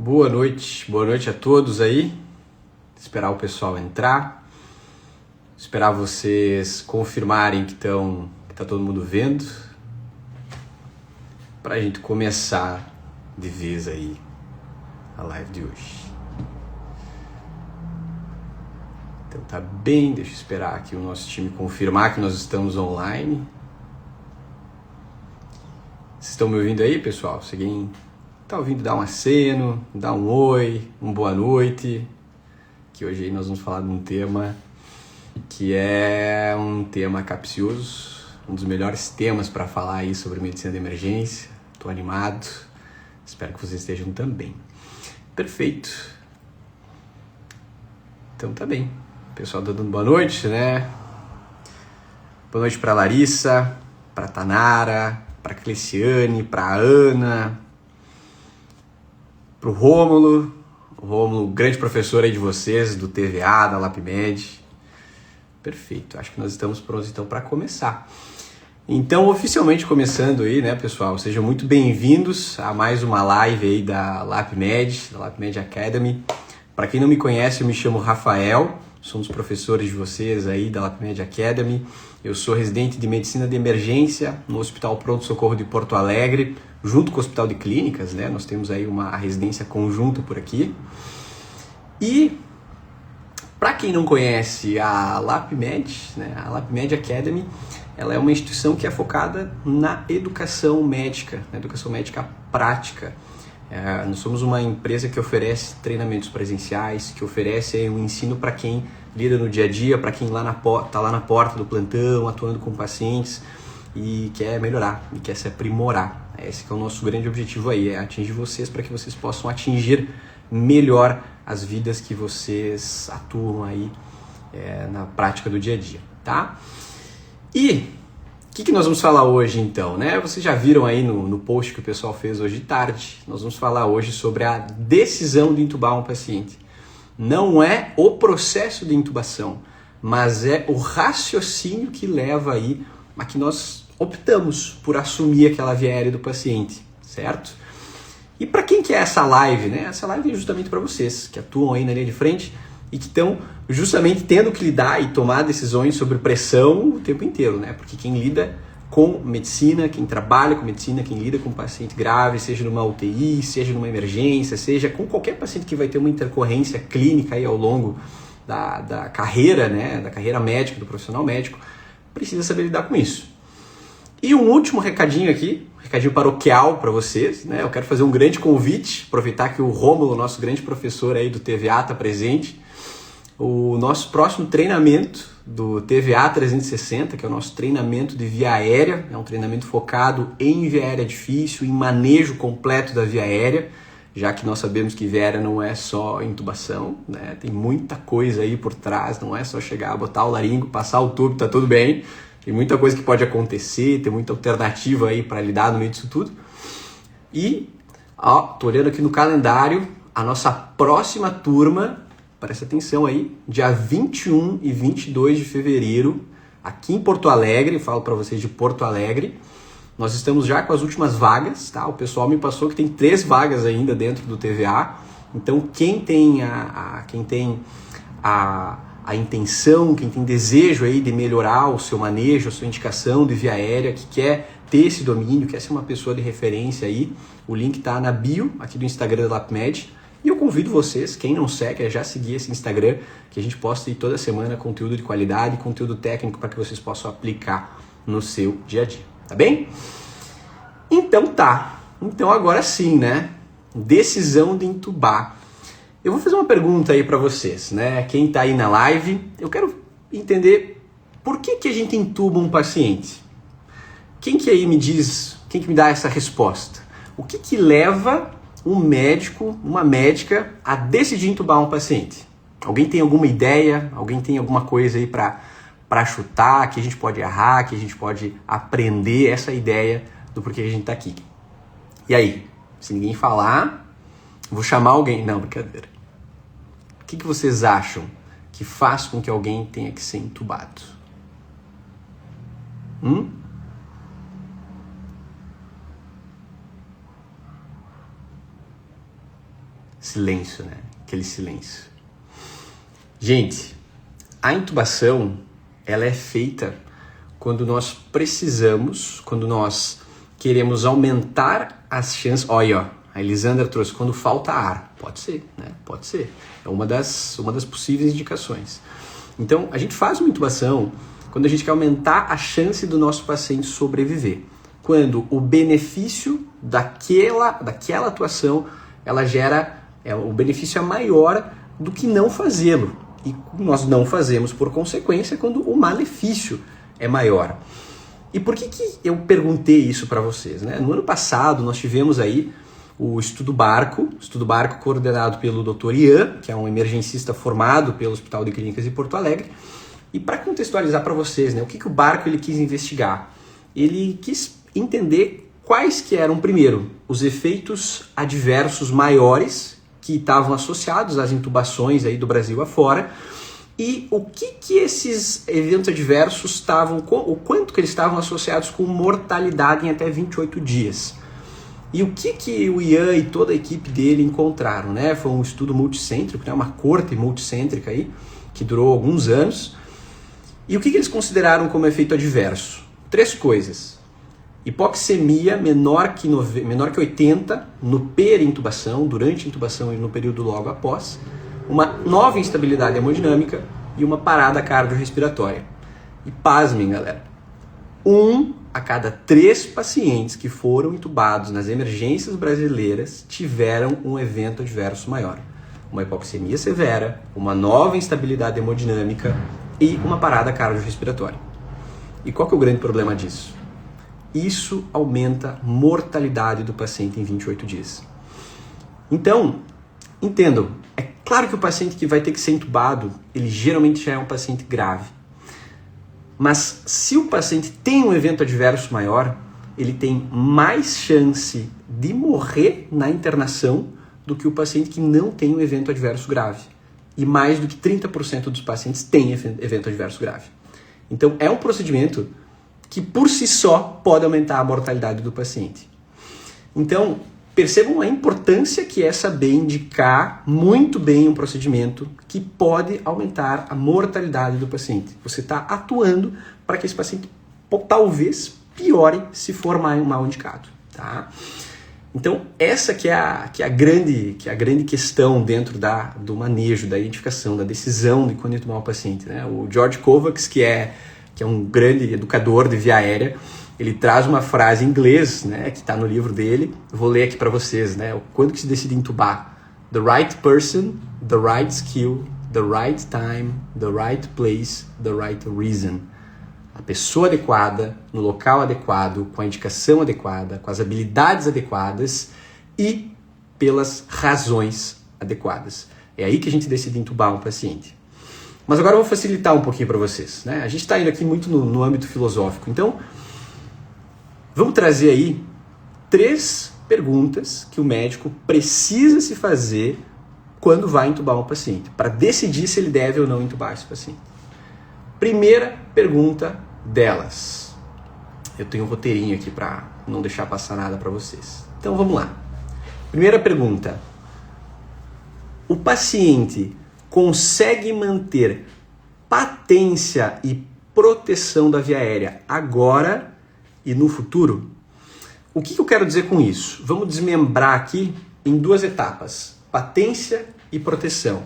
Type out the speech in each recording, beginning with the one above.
Boa noite a todos aí. Esperar o pessoal entrar, esperar vocês confirmarem que tá todo mundo vendo, pra gente começar de vez aí a live de hoje. Então tá bem, deixa eu esperar aqui o nosso time confirmar que nós estamos online. Vocês estão me ouvindo aí, pessoal? Se alguém tá ouvindo, dá um aceno, dá um oi, uma boa noite. Que hoje aí nós vamos falar de um tema que é um tema capcioso, um dos melhores temas para falar aí sobre medicina de emergência. Tô animado, espero que vocês estejam também. Perfeito. Então tá bem. O pessoal tá dando boa noite, né? Boa noite pra Larissa, pra Tanara, pra Cleciane, pra Ana, pro Rômulo. O Rômulo, grande professor aí de vocês, do TVA, da LapMed. Perfeito, acho que nós estamos prontos então para começar. Então, oficialmente começando aí, né, pessoal? Sejam muito bem-vindos a mais uma live aí da LapMed, da LapMed Academy. Para quem não me conhece, eu me chamo Rafael, sou um dos professores de vocês aí da LapMed Academy. Eu sou residente de Medicina de Emergência no Hospital Pronto Socorro de Porto Alegre, junto com o Hospital de Clínicas, né? Nós temos aí uma residência conjunta por aqui. E para quem não conhece a LapMed, né, a LapMed Academy, ela é uma instituição que é focada na educação médica prática. Nós somos uma empresa que oferece treinamentos presenciais, que oferece aí, um ensino para quem lida no dia a dia, para quem está lá na porta do plantão, atuando com pacientes e quer melhorar, e quer se aprimorar. Esse que é o nosso grande objetivo aí, é atingir vocês para que vocês possam atingir melhor as vidas que vocês atuam aí na prática do dia a dia, tá? E o que nós vamos falar hoje então, né? Vocês já viram aí no post que o pessoal fez hoje de tarde, nós vamos falar hoje sobre a decisão de intubar um paciente. Não é o processo de intubação, mas é o raciocínio que leva aí a que nós optamos por assumir aquela via aérea do paciente, certo? E para quem que é essa live, né? Essa live é justamente para vocês que atuam aí na linha de frente e que estão justamente tendo que lidar e tomar decisões sobre pressão o tempo inteiro, né? Porque quem lida com medicina, quem trabalha com medicina, quem lida com paciente grave, seja numa UTI, seja numa emergência, seja com qualquer paciente que vai ter uma intercorrência clínica aí ao longo da carreira, né? Da carreira médica, do profissional médico, precisa saber lidar com isso. E um último recadinho aqui, recadinho paroquial para vocês, né? Eu quero fazer um grande convite, aproveitar que o Rômulo, nosso grande professor aí do TVA, está presente. O nosso próximo treinamento do TVA 360, que é o nosso treinamento de via aérea, é um treinamento focado em via aérea difícil, em manejo completo da via aérea, já que nós sabemos que via aérea não é só intubação, né? Tem muita coisa aí por trás, não é só chegar, botar o laringo, passar o tubo, tá tudo bem. Tem muita coisa que pode acontecer, tem muita alternativa aí para lidar no meio disso tudo. E, ó, tô olhando aqui no calendário, a nossa próxima turma, presta atenção aí, dia 21 e 22 de fevereiro, aqui em Porto Alegre, falo para vocês de Porto Alegre. Nós estamos já com as últimas vagas, tá? O pessoal me passou que tem 3 vagas ainda dentro do TVA. Então, quem tem a intenção, quem tem desejo aí de melhorar o seu manejo, a sua indicação de via aérea, que quer ter esse domínio, quer ser uma pessoa de referência aí, o link tá na bio aqui do Instagram da LapMed. E eu convido vocês, quem não segue, a já seguir esse Instagram, que a gente posta aí toda semana conteúdo de qualidade, conteúdo técnico para que vocês possam aplicar no seu dia a dia, tá bem? Então tá, então agora sim, né? Decisão de intubar. Eu vou fazer uma pergunta aí para vocês, né? Quem tá aí na live, eu quero entender por que a gente intuba um paciente. Quem que aí me diz, quem que me dá essa resposta? O que leva um médico, uma médica a decidir intubar um paciente? Alguém tem alguma ideia? Alguém tem alguma coisa aí para chutar, que a gente pode errar, que a gente pode aprender essa ideia do porquê a gente tá aqui? E aí, se ninguém falar, vou chamar alguém. Não, brincadeira. O que vocês acham que faz com que alguém tenha que ser intubado? silêncio, né? Aquele silêncio. Gente, a intubação, ela é feita quando nós precisamos, quando nós queremos aumentar as chances. Olha, ó, a Elisandra trouxe, quando falta ar. Pode ser, né? Pode ser. É uma das possíveis indicações. Então, a gente faz uma intubação quando a gente quer aumentar a chance do nosso paciente sobreviver. Quando o benefício daquela atuação, ela gera, o benefício é maior do que não fazê-lo. E nós não fazemos por consequência quando o malefício é maior. E por que eu perguntei isso para vocês, né? No ano passado, nós tivemos aí o Estudo Barco coordenado pelo Dr. Ian, que é um emergencista formado pelo Hospital de Clínicas de Porto Alegre. E para contextualizar para vocês, né, o que o Barco ele quis investigar? Ele quis entender quais que eram, primeiro, os efeitos adversos maiores que estavam associados às intubações aí do Brasil afora, e o que esses eventos adversos estavam, o quanto que eles estavam associados com mortalidade em até 28 dias. E o que o Ian e toda a equipe dele encontraram, né? Foi um estudo multicêntrico, né? Uma corte multicêntrica aí, que durou alguns anos. E o que eles consideraram como efeito adverso? 3 coisas. Hipoxemia menor que 80 no perintubação, durante a intubação e no período logo após, uma nova instabilidade hemodinâmica e uma parada cardiorrespiratória. E pasmem, galera, 1 a cada 3 pacientes que foram intubados nas emergências brasileiras tiveram um evento adverso maior. Uma hipoxemia severa, uma nova instabilidade hemodinâmica e uma parada cardiorrespiratória. E qual que é o grande problema disso? Isso aumenta a mortalidade do paciente em 28 dias. Então, entendam, é claro que o paciente que vai ter que ser intubado, ele geralmente já é um paciente grave. Mas se o paciente tem um evento adverso maior, ele tem mais chance de morrer na internação do que o paciente que não tem um evento adverso grave. E mais do que 30% dos pacientes têm evento adverso grave. Então, é um procedimento que por si só pode aumentar a mortalidade do paciente. Então, percebam a importância que é saber indicar muito bem um procedimento que pode aumentar a mortalidade do paciente. Você está atuando para que esse paciente talvez piore se for mal indicado. Tá? Então, essa que é a grande questão dentro do manejo, da identificação, da decisão de quando intubar o paciente. Né? O George Kovacs, que é um grande educador de via aérea, ele traz uma frase em inglês, né, que está no livro dele. Eu vou ler aqui para vocês, né? Quando que se decide intubar? The right person, the right skill, the right time, the right place, the right reason. A pessoa adequada, no local adequado, com a indicação adequada, com as habilidades adequadas e pelas razões adequadas. É aí que a gente decide intubar um paciente. Mas agora eu vou facilitar um pouquinho para vocês, né? A gente está indo aqui muito no âmbito filosófico, então vamos trazer aí 3 perguntas que o médico precisa se fazer quando vai intubar um paciente, para decidir se ele deve ou não intubar esse paciente. Primeira pergunta delas. Eu tenho um roteirinho aqui para não deixar passar nada para vocês. Então vamos lá. Primeira pergunta. O paciente consegue manter patência e proteção da via aérea agora e no futuro? O que eu quero dizer com isso? Vamos desmembrar aqui em 2 etapas: patência e proteção.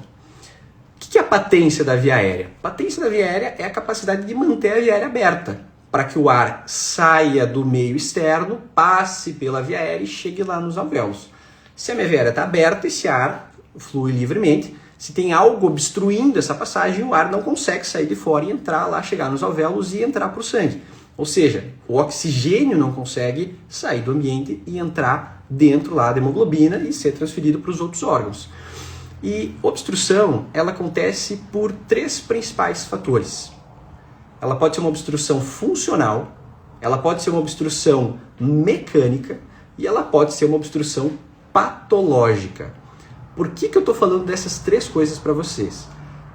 O que é a patência da via aérea? Patência da via aérea é a capacidade de manter a via aérea aberta, para que o ar saia do meio externo, passe pela via aérea e chegue lá nos alvéolos. Se a minha via aérea está aberta, esse ar flui livremente. Se tem algo obstruindo essa passagem, o ar não consegue sair de fora e entrar lá, chegar nos alvéolos e entrar para o sangue. Ou seja, o oxigênio não consegue sair do ambiente e entrar dentro lá da hemoglobina e ser transferido para os outros órgãos. E obstrução, ela acontece por 3 principais fatores. Ela pode ser uma obstrução funcional, ela pode ser uma obstrução mecânica e ela pode ser uma obstrução patológica. Por que eu estou falando dessas 3 coisas para vocês?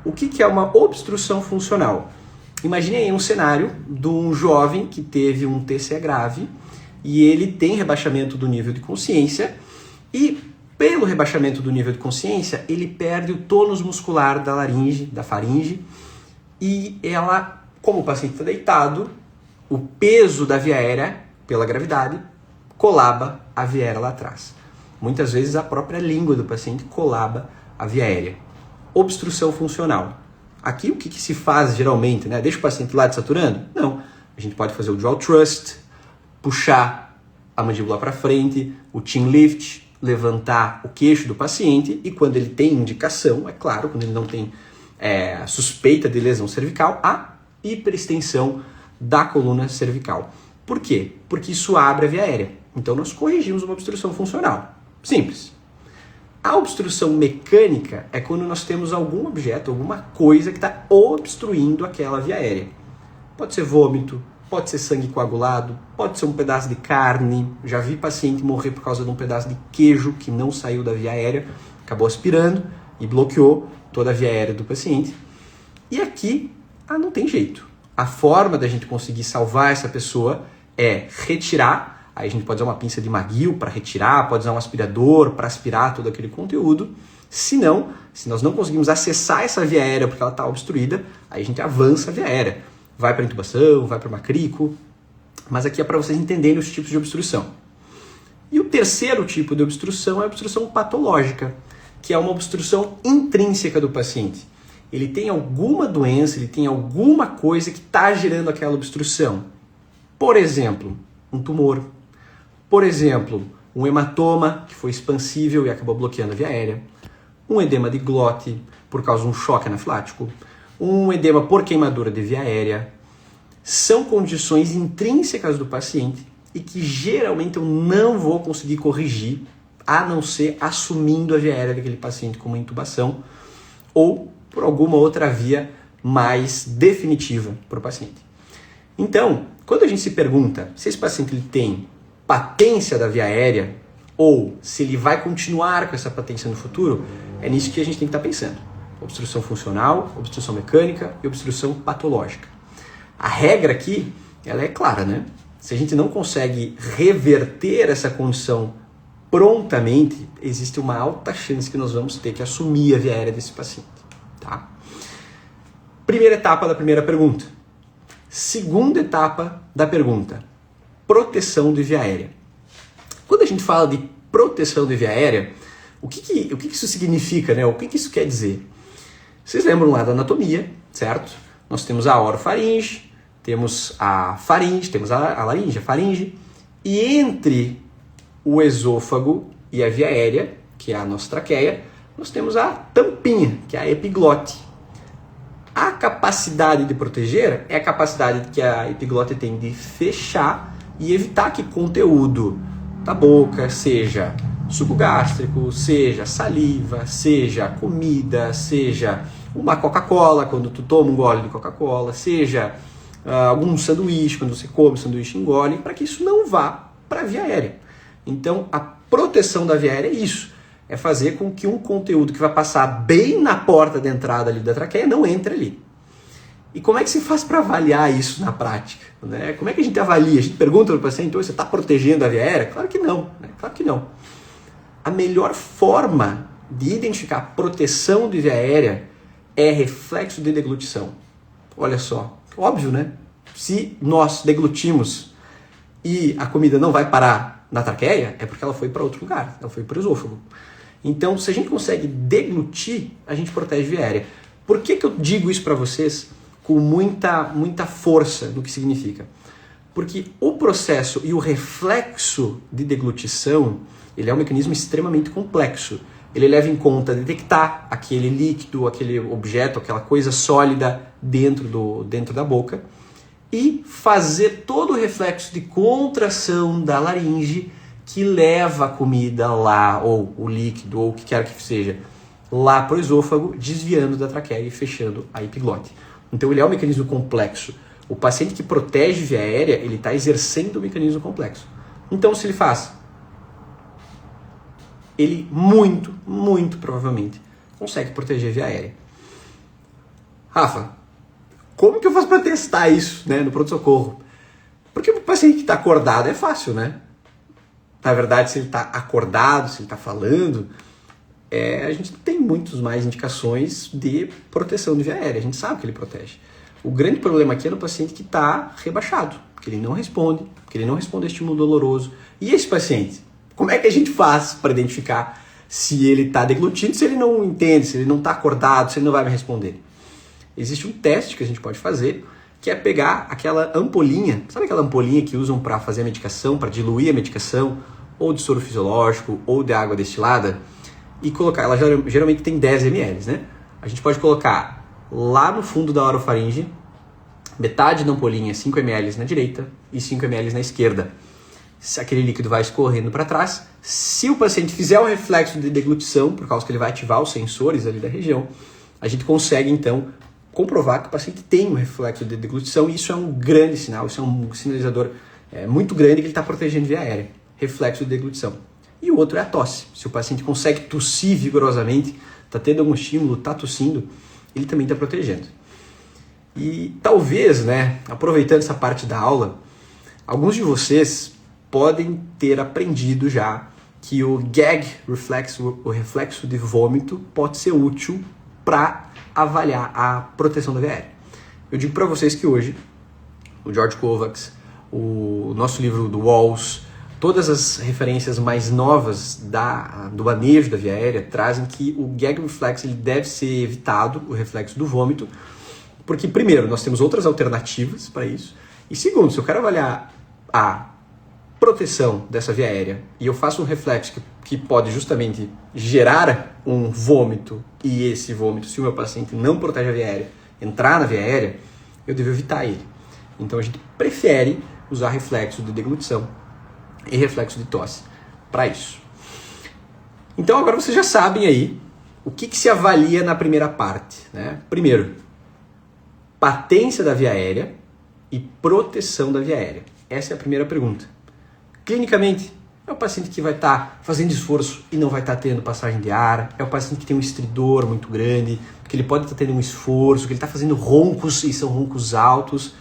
O que é uma obstrução funcional? Imagine aí um cenário de um jovem que teve um TCE grave e ele tem rebaixamento do nível de consciência e pelo rebaixamento do nível de consciência, ele perde o tônus muscular da laringe, da faringe, e ela, como o paciente está deitado, o peso da via aérea, pela gravidade, colaba a via aérea lá atrás. Muitas vezes a própria língua do paciente colaba a via aérea. Obstrução funcional. Aqui o que se faz geralmente, né? Deixa o paciente lá desaturando? Não. A gente pode fazer o jaw thrust, puxar a mandíbula para frente, o chin lift, levantar o queixo do paciente, e quando ele tem indicação, é claro, quando ele não tem suspeita de lesão cervical, a hiperextensão da coluna cervical. Por quê? Porque isso abre a via aérea. Então nós corrigimos uma obstrução funcional. Simples. A obstrução mecânica é quando nós temos algum objeto, alguma coisa que está obstruindo aquela via aérea. Pode ser vômito, pode ser sangue coagulado, pode ser um pedaço de carne. Já vi paciente morrer por causa de um pedaço de queijo que não saiu da via aérea, acabou aspirando e bloqueou toda a via aérea do paciente. E aqui, não tem jeito. A forma da gente conseguir salvar essa pessoa é retirar. Aí a gente pode usar uma pinça de McGill para retirar, pode usar um aspirador para aspirar todo aquele conteúdo. Se nós não conseguimos acessar essa via aérea porque ela está obstruída, aí a gente avança a via aérea. Vai para intubação, vai para uma crico, mas aqui é para vocês entenderem os tipos de obstrução. E o terceiro tipo de obstrução é a obstrução patológica, que é uma obstrução intrínseca do paciente. Ele tem alguma doença, ele tem alguma coisa que está gerando aquela obstrução. Por exemplo, um tumor. Por exemplo, um hematoma que foi expansível e acabou bloqueando a via aérea. Um edema de glote por causa de um choque anafilático. Um edema por queimadura de via aérea. São condições intrínsecas do paciente e que geralmente eu não vou conseguir corrigir, a não ser assumindo a via aérea daquele paciente como intubação ou por alguma outra via mais definitiva para o paciente. Então, quando a gente se pergunta se esse paciente ele tem patência da via aérea ou se ele vai continuar com essa patência no futuro, é nisso que a gente tem que estar pensando. Obstrução funcional, obstrução mecânica e obstrução patológica. A regra aqui, ela é clara, né? Se a gente não consegue reverter essa condição prontamente, existe uma alta chance que nós vamos ter que assumir a via aérea desse paciente, tá? Primeira etapa da primeira pergunta. Segunda etapa da pergunta. Proteção de via aérea. Quando a gente fala de proteção de via aérea, o que isso significa, né? O que isso quer dizer? Vocês lembram lá da anatomia, certo? Nós temos a orofaringe, temos a faringe, temos a laringe, a faringe, e entre o esôfago e a via aérea, que é a nossa traqueia, nós temos a tampinha, que é a epiglote. A capacidade de proteger é a capacidade que a epiglote tem de fechar e evitar que conteúdo da boca, seja suco gástrico, seja saliva, seja comida, seja uma Coca-Cola, quando tu toma um gole de Coca-Cola, seja algum sanduíche, quando você come sanduíche e engole, para que isso não vá para a via aérea. Então, a proteção da via aérea é isso. É fazer com que um conteúdo que vai passar bem na porta de entrada ali da traqueia não entre ali. E como é que se faz para avaliar isso na prática? Né? Como é que a gente avalia? A gente pergunta para o paciente, você está protegendo a via aérea? Claro que não. Né? Claro que não. A melhor forma de identificar a proteção de via aérea é reflexo de deglutição. Olha só, óbvio, né? Se nós deglutimos e a comida não vai parar na traqueia, é porque ela foi para outro lugar, ela foi para o esôfago. Então, se a gente consegue deglutir, a gente protege a via aérea. Por que eu digo isso para vocês com muita força do que significa? Porque o processo e o reflexo de deglutição, ele é um mecanismo extremamente complexo. Ele leva em conta detectar aquele líquido, aquele objeto, aquela coisa sólida dentro da boca e fazer todo o reflexo de contração da laringe que leva a comida lá, ou o líquido, ou o que quer que seja, lá para o esôfago, desviando da traqueia e fechando a epiglote. Então ele é um mecanismo complexo. O paciente que protege via aérea, ele está exercendo o mecanismo complexo. Então se ele faz, ele muito provavelmente consegue proteger a via aérea. Rafa, como que eu faço para testar isso, né, no pronto-socorro? Porque o paciente que está acordado é fácil, né? na verdade, se ele está acordado, se ele está falando, a gente tem muitas mais indicações de proteção de via aérea. A gente sabe que ele protege. O grande problema aqui é no paciente que está rebaixado, que ele não responde, que ele não responde a estímulo doloroso. E esse paciente, como é que a gente faz para identificar se ele está deglutindo, se ele não entende, se ele não está acordado, se ele não vai me responder? Existe um teste que a gente pode fazer, que é pegar aquela ampolinha, sabe aquela ampolinha que usam para fazer a medicação, para diluir a medicação, ou de soro fisiológico, ou de água destilada, e colocar, ela geralmente tem 10 ml, né? A gente pode colocar lá no fundo da orofaringe, metade da ampolinha, 5 ml na direita e 5 ml na esquerda. Aquele líquido vai escorrendo para trás. Se o paciente fizer um reflexo de deglutição, por causa que ele vai ativar os sensores ali da região, a gente consegue então comprovar que o paciente tem um reflexo de deglutição, e isso é um grande sinal, isso é um sinalizador muito grande que ele está protegendo via aérea. Reflexo de deglutição. E o outro é a tosse. Se o paciente consegue tossir vigorosamente, está tendo algum estímulo, está tossindo, ele também está protegendo. E talvez, aproveitando essa parte da aula, alguns de vocês podem ter aprendido já que o gag reflex, o reflexo de vômito, pode ser útil para avaliar a proteção da via aérea. Eu digo para vocês que hoje, o George Kovacs, o nosso livro do Walls, todas as referências mais novas do manejo da via aérea trazem que o gag reflex ele deve ser evitado, o reflexo do vômito, porque, primeiro, nós temos outras alternativas para isso, e segundo, se eu quero avaliar a proteção dessa via aérea e eu faço um reflexo que pode justamente gerar um vômito, e esse vômito, se o meu paciente não protege a via aérea, entrar na via aérea, eu devo evitar ele. Então a gente prefere usar reflexo de deglutição e reflexo de tosse para isso. Então agora vocês já sabem aí o que se avalia na primeira parte, né? Primeiro, patência da via aérea e proteção da via aérea. Essa é a primeira pergunta. Clinicamente, é o paciente que vai estar fazendo esforço e não vai estar tendo passagem de ar, é o paciente que tem um estridor muito grande, que ele pode estar tendo um esforço, que ele está fazendo roncos e são roncos altos.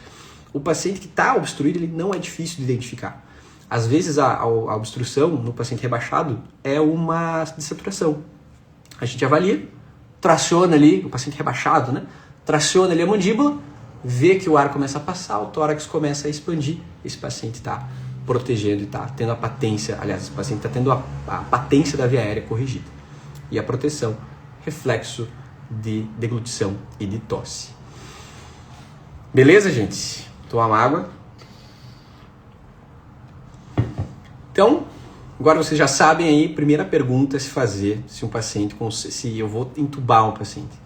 O paciente que está obstruído, ele não é difícil de identificar. Às vezes a obstrução no paciente rebaixado é uma dessaturação. A gente avalia, traciona ali, o paciente rebaixado, né? Traciona ali a mandíbula, vê que o ar começa a passar, o tórax começa a expandir, esse paciente está protegendo e está tendo a patência, aliás, esse paciente está tendo a patência da via aérea corrigida. E a proteção, reflexo de deglutição e de tosse. Beleza, gente? Tomar uma água. Então, agora vocês já sabem aí, primeira pergunta a se fazer se um paciente, se eu vou entubar um paciente.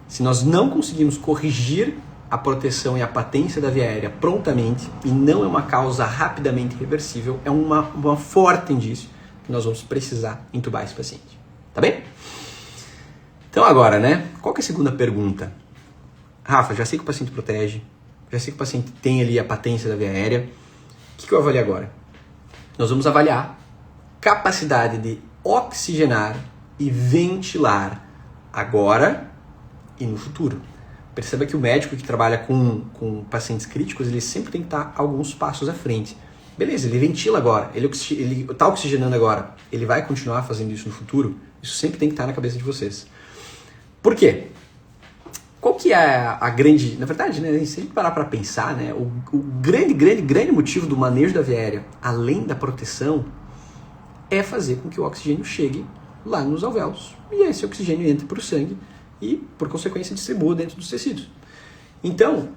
Se nós não conseguimos corrigir a proteção e a patência da via aérea prontamente, e não é uma causa rapidamente reversível, é uma forte indício que nós vamos precisar entubar esse paciente. Tá bem? Então agora, qual que é a segunda pergunta? Rafa, já sei que o paciente protege, já sei que o paciente tem ali a patência da via aérea, o que eu avalio agora? Nós vamos avaliar capacidade de oxigenar e ventilar agora e no futuro. Perceba que o médico que trabalha com pacientes críticos, ele sempre tem que estar alguns passos à frente. Beleza, ele ventila agora, ele está oxigenando agora, ele vai continuar fazendo isso no futuro? Isso sempre tem que estar na cabeça de vocês. Por quê? Qual que é a grande... Na verdade, se a gente parar para pensar, o grande motivo do manejo da via aérea, além da proteção, é fazer com que o oxigênio chegue lá nos alvéolos. E esse oxigênio entre para o sangue e, por consequência, distribua dentro dos tecidos. Então,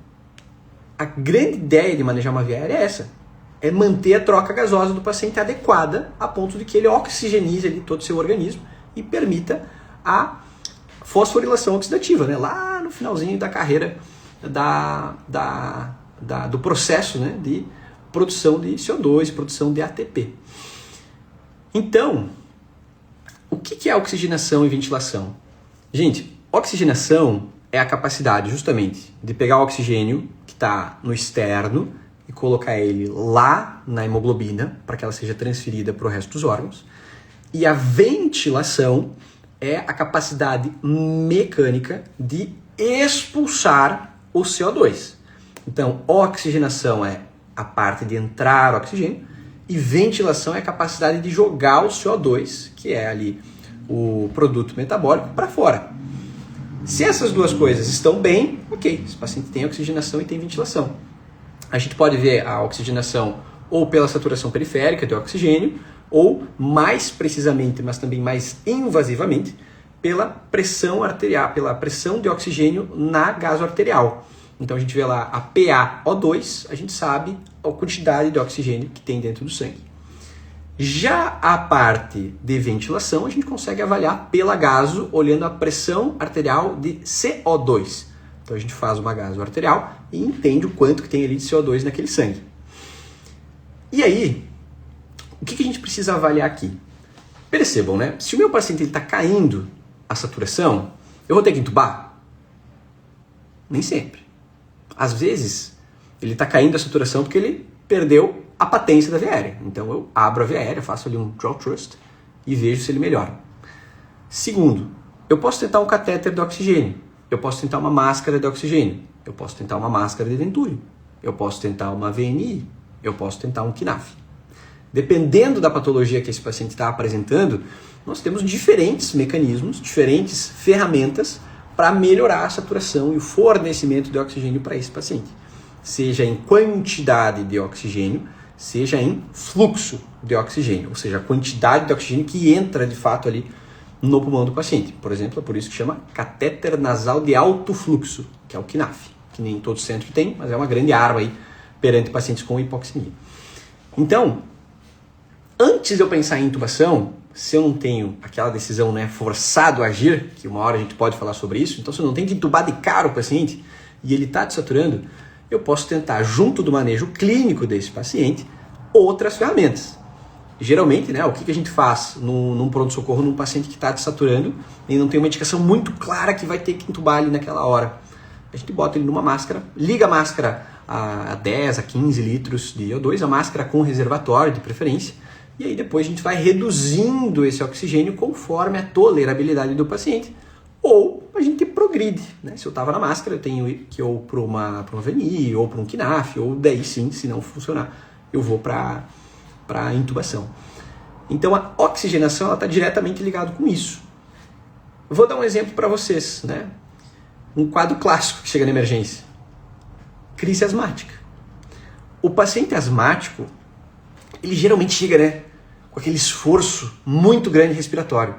a grande ideia de manejar uma via aérea é essa. É manter a troca gasosa do paciente adequada a ponto de que ele oxigenize ali todo o seu organismo e permita a fosforilação oxidativa, lá no finalzinho da carreira do processo de produção de CO2, produção de ATP. Então, o que é oxigenação e ventilação? Gente, oxigenação é a capacidade justamente de pegar o oxigênio que está no externo e colocar ele lá na hemoglobina para que ela seja transferida para o resto dos órgãos. E a ventilação é a capacidade mecânica de expulsar o CO2. Então, oxigenação é a parte de entrar oxigênio e ventilação é a capacidade de jogar o CO2, que é ali o produto metabólico, para fora. Se essas duas coisas estão bem, ok, esse paciente tem oxigenação e tem ventilação. A gente pode ver a oxigenação ou pela saturação periférica de oxigênio, ou mais precisamente, mas também mais invasivamente, pela pressão arterial, pela pressão de oxigênio na gasoarterial. Então a gente vê lá a PaO2, a gente sabe a quantidade de oxigênio que tem dentro do sangue. Já a parte de ventilação, a gente consegue avaliar pela gaso, olhando a pressão arterial de CO2. Então a gente faz uma gasoarterial e entende o quanto que tem ali de CO2 naquele sangue. E aí, o que a gente precisa avaliar aqui? Percebam, né? Se o meu paciente está caindo a saturação, eu vou ter que entubar? Nem sempre. Às vezes, ele está caindo a saturação porque ele perdeu a patência da veia aérea. Então eu abro a veia aérea, faço ali um draw thrust e vejo se ele melhora. Segundo, eu posso tentar um catéter de oxigênio. Eu posso tentar uma máscara de oxigênio. Eu posso tentar uma máscara de Venturi. Eu posso tentar uma VNI. Eu posso tentar um KNAF. Dependendo da patologia que esse paciente está apresentando, nós temos diferentes mecanismos, diferentes ferramentas para melhorar a saturação e o fornecimento de oxigênio para esse paciente. Seja em quantidade de oxigênio, seja em fluxo de oxigênio, ou seja, a quantidade de oxigênio que entra de fato ali no pulmão do paciente. Por exemplo, é por isso que chama catéter nasal de alto fluxo, que é o KNAF, que nem todo centro tem, mas é uma grande arma aí perante pacientes com hipoxemia. Então, antes de eu pensar em intubação, se eu não tenho aquela decisão, né, forçado a agir, que uma hora a gente pode falar sobre isso, então se eu não tenho que intubar de cara o paciente e ele está desaturando, eu posso tentar, junto do manejo clínico desse paciente, outras ferramentas. Geralmente, né, o que a gente faz num pronto-socorro num paciente que está desaturando e não tem uma indicação muito clara que vai ter que intubar ali naquela hora? A gente bota ele numa máscara, liga a máscara a 10, a 15 litros de O2, a máscara com reservatório de preferência, e aí depois a gente vai reduzindo esse oxigênio conforme a tolerabilidade do paciente, ou a gente progride, né? Se eu estava na máscara, eu tenho que ir ou para uma VNI, ou para um KNAF, ou daí sim, se não funcionar, eu vou para a intubação. Então a oxigenação está diretamente ligada com isso. Eu vou dar um exemplo para vocês, né? Um quadro clássico que chega na emergência. Crise asmática. O paciente asmático, ele geralmente chega, né, com aquele esforço muito grande respiratório.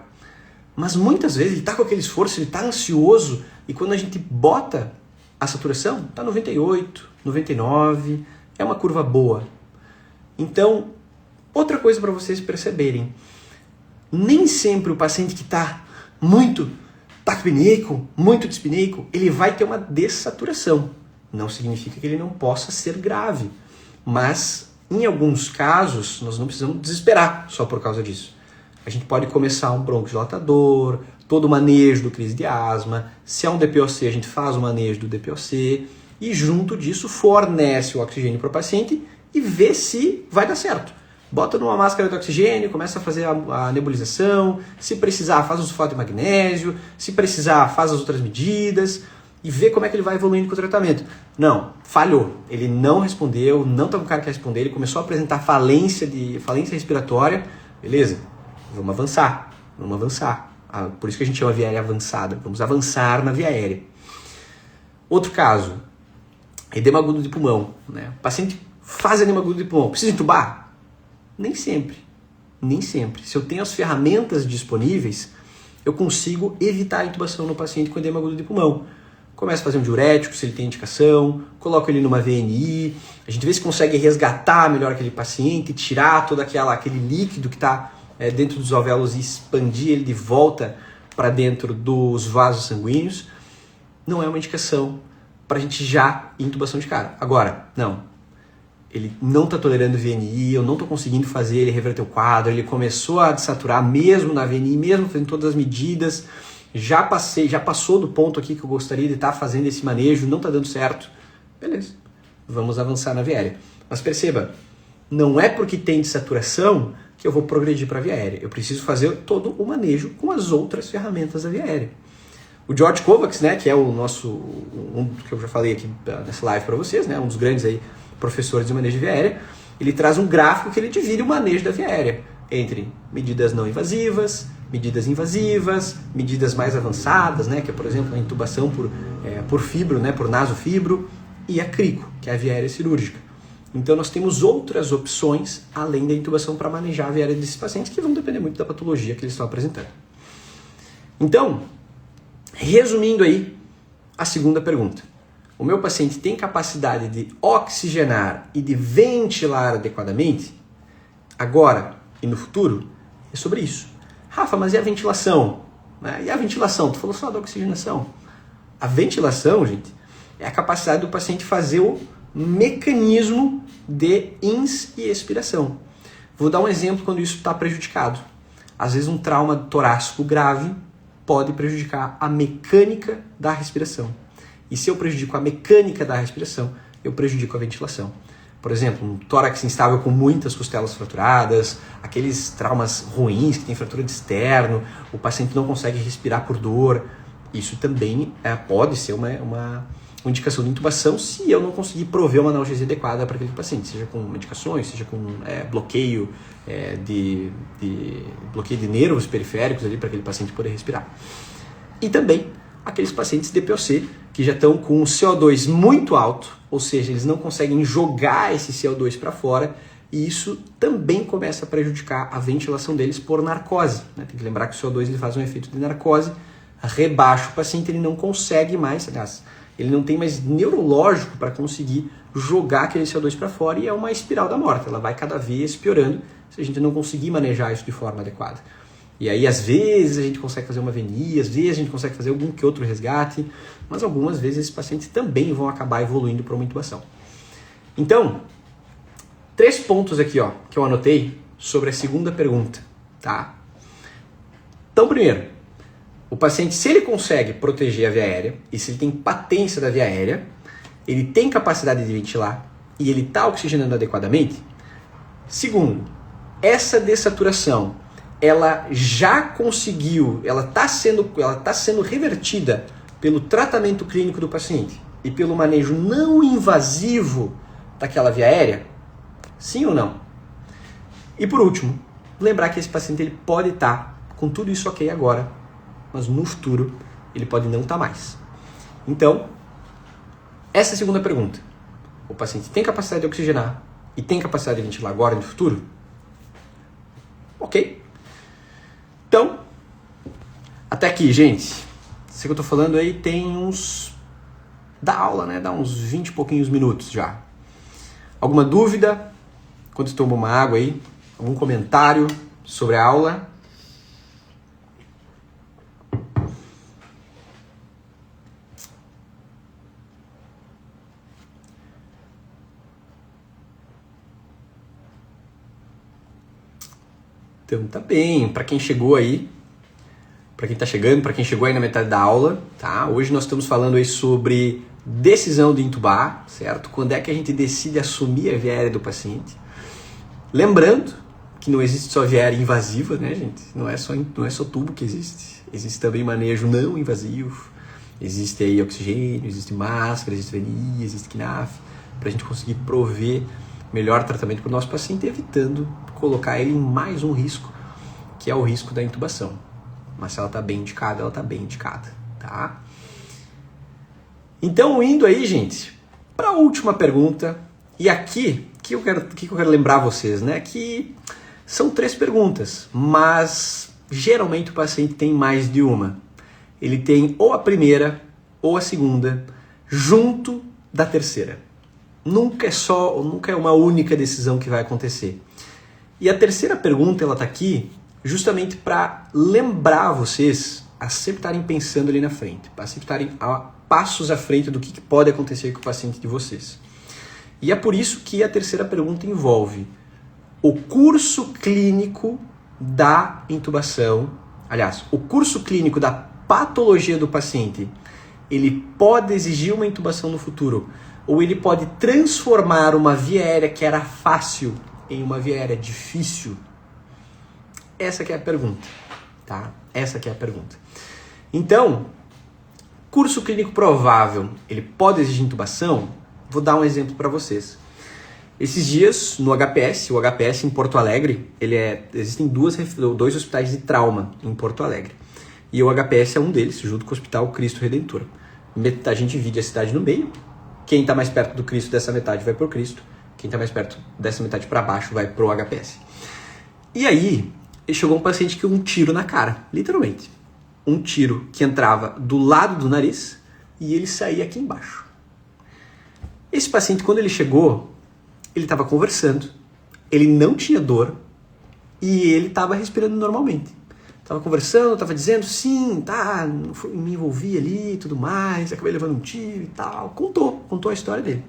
Mas muitas vezes ele está com aquele esforço, ele está ansioso, e quando a gente bota a saturação, está 98, 99, é uma curva boa. Então, outra coisa para vocês perceberem, nem sempre o paciente que está muito taquipneico, muito dispneico, ele vai ter uma dessaturação. Não significa que ele não possa ser grave, mas em alguns casos nós não precisamos desesperar só por causa disso. A gente pode começar um broncodilatador, todo o manejo do crise de asma. Se é um DPOC, a gente faz o manejo do DPOC e junto disso fornece o oxigênio para o paciente e vê se vai dar certo. Bota numa máscara de oxigênio, começa a fazer a nebulização, se precisar faz o sulfato de magnésio, se precisar faz as outras medidas e vê como é que ele vai evoluindo com o tratamento. Não, falhou, ele não respondeu, não está com o cara que responder, ele começou a apresentar falência respiratória, beleza, vamos avançar. Por isso que a gente chama via aérea avançada, vamos avançar na via aérea. Outro caso, edema agudo de pulmão, né? O paciente faz edema agudo de pulmão, precisa entubar? Nem sempre. Se eu tenho as ferramentas disponíveis, eu consigo evitar a intubação no paciente com edema agudo de pulmão. Começa a fazer um diurético, se ele tem indicação, coloca ele numa VNI, a gente vê se consegue resgatar melhor aquele paciente, tirar todo aquele líquido que está dentro dos alvéolos e expandir ele de volta para dentro dos vasos sanguíneos. Não é uma indicação para a gente já ir intubação de cara. Agora, não. Ele não está tolerando VNI, eu não estou conseguindo fazer ele reverter o quadro, ele começou a desaturar mesmo na VNI, mesmo fazendo todas as medidas, já passou do ponto aqui que eu gostaria de estar fazendo esse manejo, não está dando certo. Beleza, vamos avançar na via aérea. Mas perceba, não é porque tem desaturação que eu vou progredir para a via aérea. Eu preciso fazer todo o manejo com as outras ferramentas da via aérea. O George Kovacs, né, que é o nosso, que eu já falei aqui nessa live para vocês, né, um dos grandes aí professores de manejo de via aérea, ele traz um gráfico que ele divide o manejo da via aérea entre medidas não invasivas, medidas invasivas, medidas mais avançadas, né, que é, por exemplo, a intubação por fibro, né, por nasofibro, e a crico, que é a via aérea cirúrgica. Então nós temos outras opções além da intubação para manejar a via aérea desses pacientes, que vão depender muito da patologia que eles estão apresentando. Então, resumindo aí a segunda pergunta. O meu paciente tem capacidade de oxigenar e de ventilar adequadamente? Agora e no futuro? É sobre isso. Rafa, mas e a ventilação? E a ventilação? Tu falou só da oxigenação. A ventilação, gente, é a capacidade do paciente fazer o mecanismo de ins e expiração. Vou dar um exemplo quando isso está prejudicado. Às vezes um trauma torácico grave pode prejudicar a mecânica da respiração. E se eu prejudico a mecânica da respiração, eu prejudico a ventilação. Por exemplo, um tórax instável com muitas costelas fraturadas, aqueles traumas ruins que tem fratura de externo, o paciente não consegue respirar por dor. Isso também pode ser uma indicação de intubação se eu não conseguir prover uma analgesia adequada para aquele paciente, seja com medicações, seja com bloqueio de nervos periféricos ali para aquele paciente poder respirar. E também aqueles pacientes DPOC que já estão com o CO2 muito alto, ou seja, eles não conseguem jogar esse CO2 para fora, e isso também começa a prejudicar a ventilação deles por narcose. Né? Tem que lembrar que o CO2 ele faz um efeito de narcose, rebaixa o paciente, ele não consegue mais, aliás, ele não tem mais neurológico para conseguir jogar aquele CO2 para fora, e é uma espiral da morte, ela vai cada vez piorando se a gente não conseguir manejar isso de forma adequada. E aí, às vezes, a gente consegue fazer uma VNI, às vezes a gente consegue fazer algum que outro resgate, mas algumas vezes esses pacientes também vão acabar evoluindo para uma intubação. Então, 3 pontos aqui que eu anotei sobre a segunda pergunta. Tá? Então, primeiro, o paciente, se ele consegue proteger a via aérea, e se ele tem patência da via aérea, ele tem capacidade de ventilar e ele está oxigenando adequadamente. Segundo, essa dessaturação, ela já conseguiu, ela está sendo revertida pelo tratamento clínico do paciente e pelo manejo não invasivo daquela via aérea? Sim ou não? E por último, lembrar que esse paciente ele pode estar com tudo isso ok agora, mas no futuro ele pode não estar mais. Então, essa é a segunda pergunta. O paciente tem capacidade de oxigenar e tem capacidade de ventilar agora e no futuro? Ok. Então, até aqui, gente. Isso que eu tô falando aí tem uns... da aula, né? Dá uns 20 e pouquinhos minutos já. Alguma dúvida? Enquanto você toma uma água aí? Algum comentário sobre a aula? Então tá bem, para quem chegou aí, para quem tá chegando, para quem chegou aí na metade da aula, tá? Hoje nós estamos falando aí sobre decisão de intubar, certo? Quando é que a gente decide assumir a via aérea do paciente? Lembrando que não existe só via aérea invasiva, né, gente? Não é só tubo que existe. Existe também manejo não invasivo, existe aí oxigênio, existe máscara, existe VNI, existe KNAF, para a gente conseguir prover melhor tratamento para o nosso paciente, evitando colocar ele em mais um risco, que é o risco da intubação. Mas se ela está bem indicada, ela está bem indicada, tá? Então, indo aí, gente, para a última pergunta, e aqui, o que eu quero lembrar vocês, né? Que são 3 perguntas, mas geralmente o paciente tem mais de uma. Ele tem ou a primeira ou a segunda, junto da terceira. Nunca é uma única decisão que vai acontecer. E a terceira pergunta, ela está aqui justamente para lembrar vocês a sempre estarem pensando ali na frente, para sempre estarem a passos à frente do que pode acontecer com o paciente de vocês. E é por isso que a terceira pergunta envolve o curso clínico da intubação, aliás, o curso clínico da patologia do paciente. Ele pode exigir uma intubação no futuro, ou ele pode transformar uma via aérea que era fácil em uma via aérea difícil? Essa que é a pergunta, tá? Essa que é a pergunta. Então, curso clínico provável, ele pode exigir intubação? Vou dar um exemplo para vocês. Esses dias, no HPS, o HPS em Porto Alegre, existem dois hospitais de trauma em Porto Alegre. E o HPS é um deles, junto com o Hospital Cristo Redentor. A gente divide a cidade no meio. Quem está mais perto do Cristo dessa metade vai pro Cristo. Quem está mais perto dessa metade para baixo vai pro HPS. E aí, chegou um paciente com um tiro na cara, literalmente. Um tiro que entrava do lado do nariz e ele saía aqui embaixo. Esse paciente, quando ele chegou, ele estava conversando, ele não tinha dor e ele estava respirando normalmente. Estava conversando, estava dizendo, sim, tá, me envolvi ali e tudo mais, acabei levando um tiro e tal. Contou a história dele.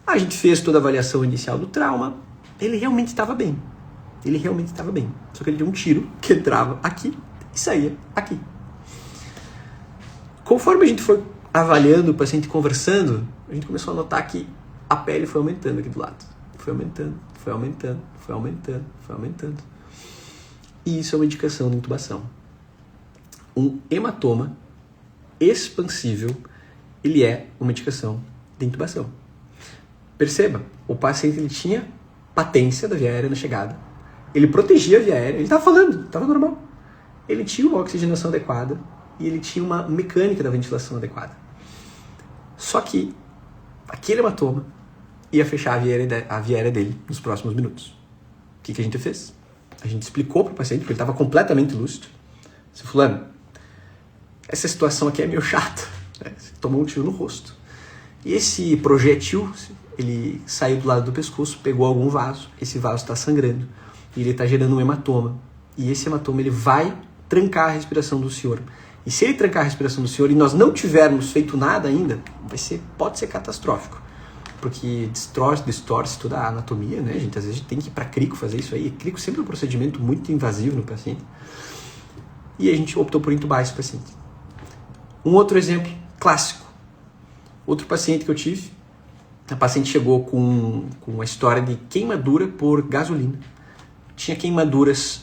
A gente fez toda a avaliação inicial do trauma, ele realmente estava bem. Só que ele deu um tiro que entrava aqui e saía aqui. Conforme a gente foi avaliando o paciente, conversando, a gente começou a notar que a pele foi aumentando aqui do lado. Foi aumentando. E isso é uma indicação de intubação. Um hematoma expansível, ele é uma indicação de intubação. Perceba, o paciente ele tinha patência da via aérea na chegada. Ele protegia a via aérea, ele estava falando, estava normal. Ele tinha uma oxigenação adequada e ele tinha uma mecânica da ventilação adequada. Só que aquele hematoma ia fechar a via aérea dele nos próximos minutos. O que a gente fez? A gente explicou para o paciente, porque ele estava completamente lúcido. Disse, fulano, essa situação aqui é meio chata. Né? Você tomou um tiro no rosto. E esse projétil, ele saiu do lado do pescoço, pegou algum vaso. Esse vaso está sangrando. E ele está gerando um hematoma. E esse hematoma ele vai trancar a respiração do senhor. E se ele trancar a respiração do senhor e nós não tivermos feito nada ainda, pode ser catastrófico. Porque distorce toda a anatomia, né, gente? Às vezes a gente tem que ir para crico fazer isso aí. E crico sempre é um procedimento muito invasivo no paciente. E a gente optou por intubar esse paciente. Um outro exemplo clássico. Outro paciente que eu tive, a paciente chegou com uma história de queimadura por gasolina. Tinha queimaduras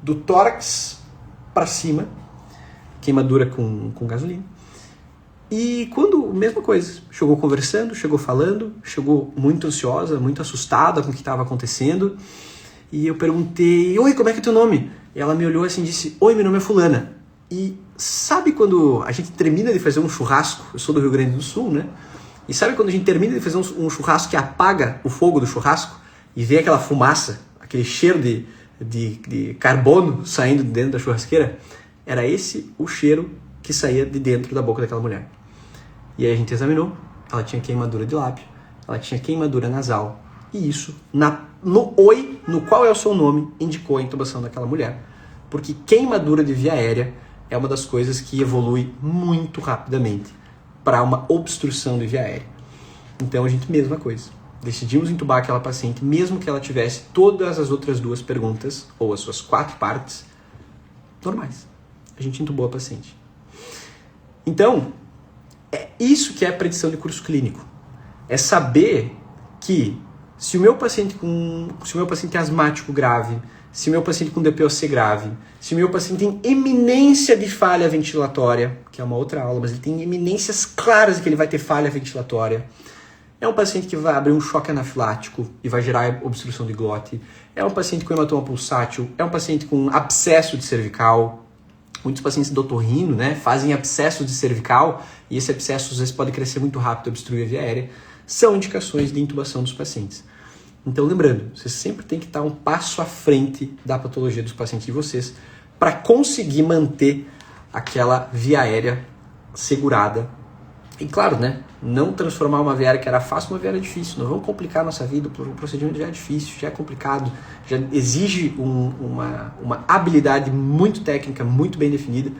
do tórax para cima, queimadura com gasolina. E mesma coisa, chegou conversando, chegou falando, chegou muito ansiosa, muito assustada com o que estava acontecendo. E eu perguntei, oi, como é que é teu nome? E ela me olhou assim e disse, oi, meu nome é fulana. E sabe quando a gente termina de fazer um churrasco, eu sou do Rio Grande do Sul, né? E sabe quando a gente termina de fazer um churrasco que apaga o fogo do churrasco e vê aquela fumaça, aquele cheiro de carbono saindo de dentro da churrasqueira? Era esse o cheiro que saía de dentro da boca daquela mulher. E aí a gente examinou, ela tinha queimadura de lábio, ela tinha queimadura nasal, e isso, no qual é o seu nome, indicou a intubação daquela mulher. Porque queimadura de via aérea é uma das coisas que evolui muito rapidamente para uma obstrução de via aérea. Então a gente, mesma coisa, decidimos intubar aquela paciente, mesmo que ela tivesse todas as outras duas perguntas, ou as suas 4 partes, normais. A gente intubou a paciente. Então, é isso que é a predição de curso clínico. É saber que se o meu paciente é asmático grave, se o meu paciente com DPOC grave, se o meu paciente tem eminência de falha ventilatória, que é uma outra aula, mas ele tem eminências claras de que ele vai ter falha ventilatória, é um paciente que vai abrir um choque anafilático e vai gerar obstrução de glote, é um paciente com hematoma pulsátil, é um paciente com abscesso de cervical. Muitos pacientes do otorrino, né, fazem abscesso de cervical e esse abscesso às vezes pode crescer muito rápido e obstruir a via aérea. São indicações de intubação dos pacientes. Então, lembrando, você sempre tem que estar um passo à frente da patologia dos pacientes de vocês para conseguir manter aquela via aérea segurada. E claro, né, não transformar uma via aérea que era fácil numa via aérea difícil. Não vamos complicar a nossa vida, o procedimento já é difícil, já é complicado, já exige uma habilidade muito técnica, muito bem definida,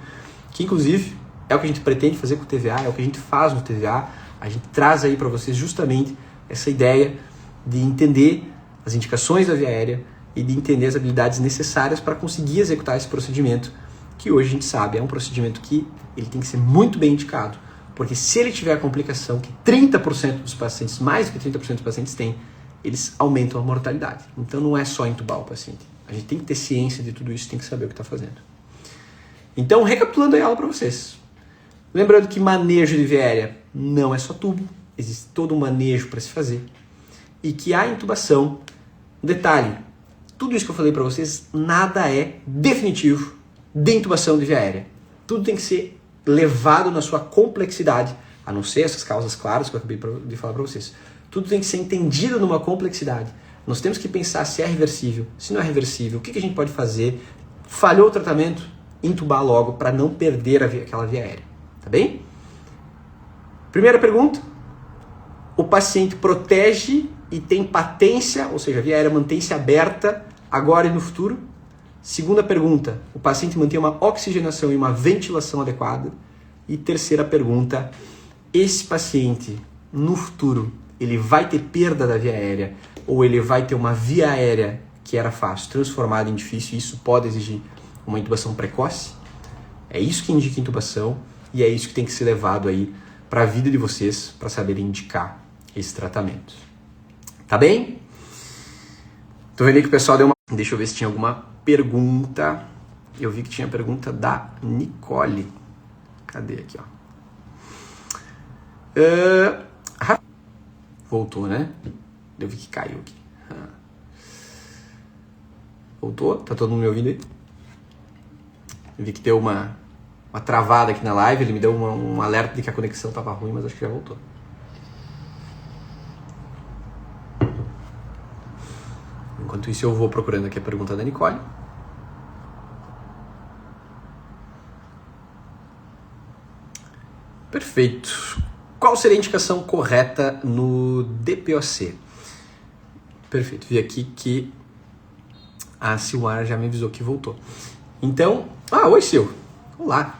que inclusive é o que a gente pretende fazer com o TVA, é o que a gente faz no TVA. A gente traz aí para vocês justamente essa ideia de entender as indicações da via aérea e de entender as habilidades necessárias para conseguir executar esse procedimento, que hoje a gente sabe é um procedimento que ele tem que ser muito bem indicado, porque se ele tiver a complicação que 30% dos pacientes, mais do que 30% dos pacientes têm, eles aumentam a mortalidade. Então não é só intubar o paciente. A gente tem que ter ciência de tudo isso, tem que saber o que está fazendo. Então, recapitulando a aula para vocês. Lembrando que manejo de via aérea não é só tubo, existe todo um manejo para se fazer. e que a intubação, detalhe, tudo isso que eu falei para vocês, nada é definitivo de intubação de via aérea. Tudo tem que ser levado na sua complexidade, a não ser essas causas claras que eu acabei de falar para vocês. Tudo tem que ser entendido numa complexidade. Nós temos que pensar se é reversível, se não é reversível, o que a gente pode fazer. Falhou o tratamento, intubar logo para não perder aquela via aérea. Tá bem? Primeira pergunta. O paciente protege e tem patência, ou seja, a via aérea mantém-se aberta agora e no futuro? Segunda pergunta. O paciente mantém uma oxigenação e uma ventilação adequada? E terceira pergunta. Esse paciente, no futuro, ele vai ter perda da via aérea ou ele vai ter uma via aérea que era fácil, transformada em difícil, e isso pode exigir uma intubação precoce? É isso que indica intubação e é isso que tem que ser levado aí para a vida de vocês, para saberem indicar esse tratamento. Tá bem? Tô vendo aí que o pessoal deu uma... Deixa eu ver se tinha alguma pergunta. Eu vi que tinha pergunta da Nicole. Cadê aqui, ó? Voltou, né? Eu vi que caiu aqui. Voltou? Tá todo mundo me ouvindo aí? Eu vi que deu uma travada aqui na live. Ele me deu um alerta de que a conexão tava ruim, mas acho que já voltou. Enquanto isso, eu vou procurando aqui a pergunta da Nicole. Perfeito. Qual seria a indicação correta no DPOC? Perfeito. Vi aqui que a Silmara já me avisou que voltou. Então... oi, Sil. Olá.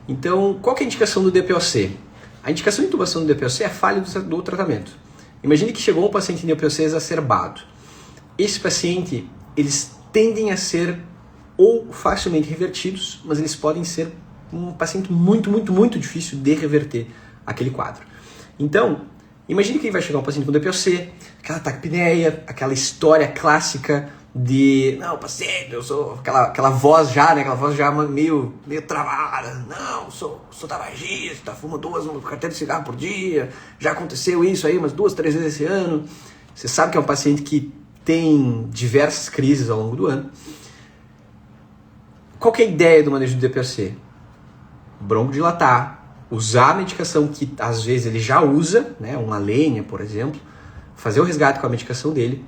Então, qual que é a indicação do DPOC? A indicação de intubação do DPOC é a falha do tratamento. Imagine que chegou um paciente em DPOC exacerbado. Esse paciente, eles tendem a ser ou facilmente revertidos, mas eles podem ser um paciente muito, muito, muito difícil de reverter aquele quadro. Então, imagine que vai chegar um paciente com DPOC, aquela taquipneia, aquela história clássica de, não, paciente, eu sou aquela voz já, né, aquela voz já meio travada, não, sou tabagista, fumo 2 carteiras de cigarro por dia, já aconteceu isso aí umas 2, 3 vezes esse ano. Você sabe que é um paciente que tem diversas crises ao longo do ano. Qual que é a ideia do manejo do DPOC? Broncodilatar, usar a medicação que às vezes ele já usa, né, uma lenha, por exemplo, fazer o resgate com a medicação dele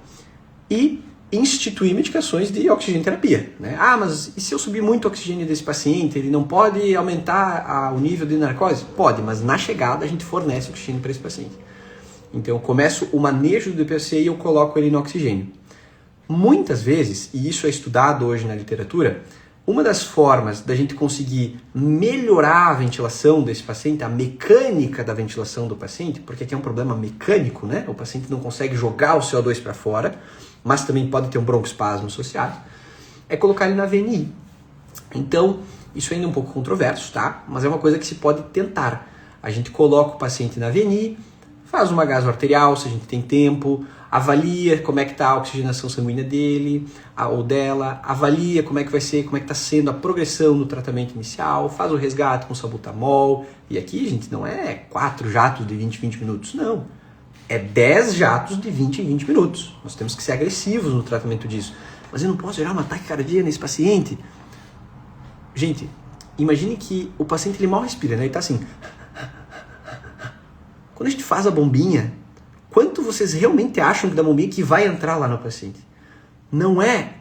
e instituir medicações de oxigenoterapia, né? Mas e se eu subir muito o oxigênio desse paciente, ele não pode aumentar o nível de narcose? Pode, mas na chegada a gente fornece oxigênio para esse paciente. Então eu começo o manejo do DPOC e eu coloco ele no oxigênio. Muitas vezes, e isso é estudado hoje na literatura, uma das formas da gente conseguir melhorar a ventilação desse paciente, a mecânica da ventilação do paciente, porque aqui é um problema mecânico, né? O paciente não consegue jogar o CO2 para fora, mas também pode ter um broncoespasmo associado, é colocar ele na VNI. Então, isso ainda é um pouco controverso, tá? Mas é uma coisa que se pode tentar. A gente coloca o paciente na VNI, faz uma gasoarterial, se a gente tem tempo, avalia como é que está a oxigenação sanguínea dele ou dela, avalia como é que vai ser, como é que está sendo a progressão no tratamento inicial, faz o resgate com salbutamol. E aqui, gente, não é 4 jatos de 20 minutos, não. É 10 jatos de 20 em 20 minutos. Nós temos que ser agressivos no tratamento disso. Mas eu não posso gerar uma taquicardia nesse paciente. Gente, imagine que o paciente ele mal respira, né? Ele está assim. Quando a gente faz a bombinha, quanto vocês realmente acham da bombinha que vai entrar lá no paciente? Não é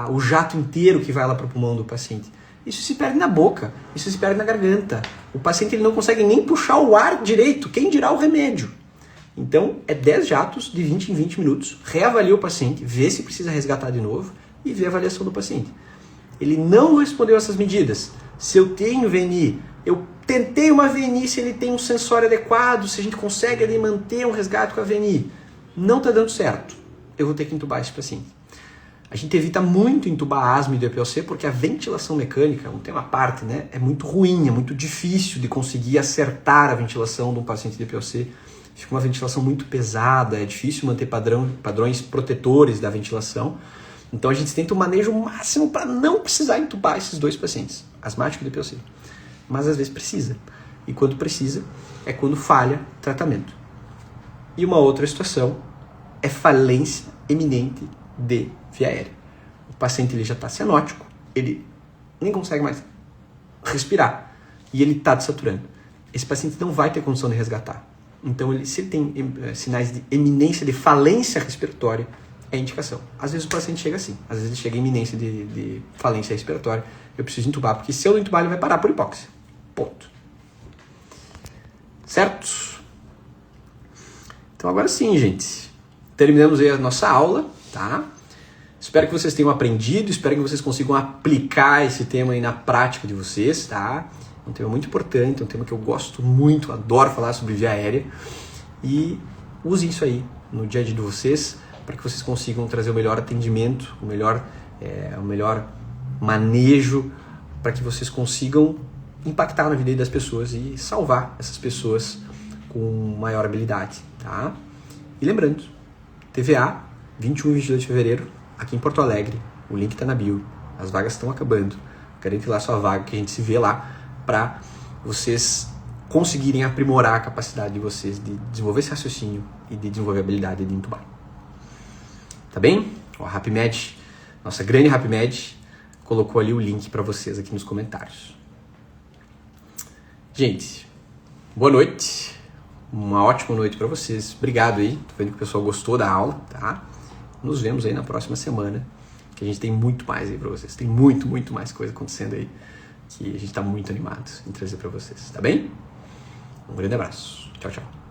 o jato inteiro que vai lá para o pulmão do paciente. Isso se perde na boca, isso se perde na garganta. O paciente ele não consegue nem puxar o ar direito, quem dirá o remédio. Então, é 10 jatos de 20 em 20 minutos, reavalia o paciente, vê se precisa resgatar de novo e vê a avaliação do paciente. Ele não respondeu essas medidas. Se eu tenho VNI, eu tentei uma VNI, se ele tem um sensório adequado, se a gente consegue ali manter um resgate com a VNI. Não está dando certo. Eu vou ter que intubar esse paciente. A gente evita muito intubar asma e DPOC porque a ventilação mecânica, um tema à parte, né, é muito ruim, é muito difícil de conseguir acertar a ventilação de um paciente DPOC. Fica uma ventilação muito pesada, é difícil manter padrões protetores da ventilação. Então a gente tenta o manejo máximo para não precisar intubar esses 2 pacientes, asmático e DPOC. Mas às vezes precisa. E quando precisa, é quando falha tratamento. E uma outra situação é falência eminente de via aérea. O paciente ele já está cianótico, ele nem consegue mais respirar e ele está desaturando. Esse paciente não vai ter condição de resgatar. Então, se ele tem sinais de eminência de falência respiratória, é indicação. Às vezes o paciente chega assim, às vezes ele chega em iminência de falência respiratória, eu preciso entubar, porque se eu não entubar ele vai parar por hipóxia. Ponto. Certo? Então agora sim, gente. Terminamos aí a nossa aula, tá? Espero que vocês tenham aprendido, espero que vocês consigam aplicar esse tema aí na prática de vocês, tá? É um tema muito importante, é um tema que eu gosto muito, adoro falar sobre via aérea. E usem isso aí no dia a dia de vocês, para que vocês consigam trazer o melhor atendimento, o melhor manejo, para que vocês consigam impactar na vida das pessoas e salvar essas pessoas com maior habilidade, tá? E lembrando, TVA, 21 e 22 de fevereiro, aqui em Porto Alegre, o link está na bio, as vagas estão acabando, garante lá sua vaga que a gente se vê lá para vocês conseguirem aprimorar a capacidade de vocês de desenvolver esse raciocínio e de desenvolver a habilidade de intubar. Tá bem? O RapMed, nossa grande RapMed, colocou ali o link para vocês aqui nos comentários. Gente, boa noite. Uma ótima noite para vocês. Obrigado aí. Tô vendo que o pessoal gostou da aula, tá? Nos vemos aí na próxima semana, que a gente tem muito mais aí para vocês. Tem muito mais coisa acontecendo aí, que a gente tá muito animado em trazer para vocês, tá bem? Um grande abraço. Tchau, tchau.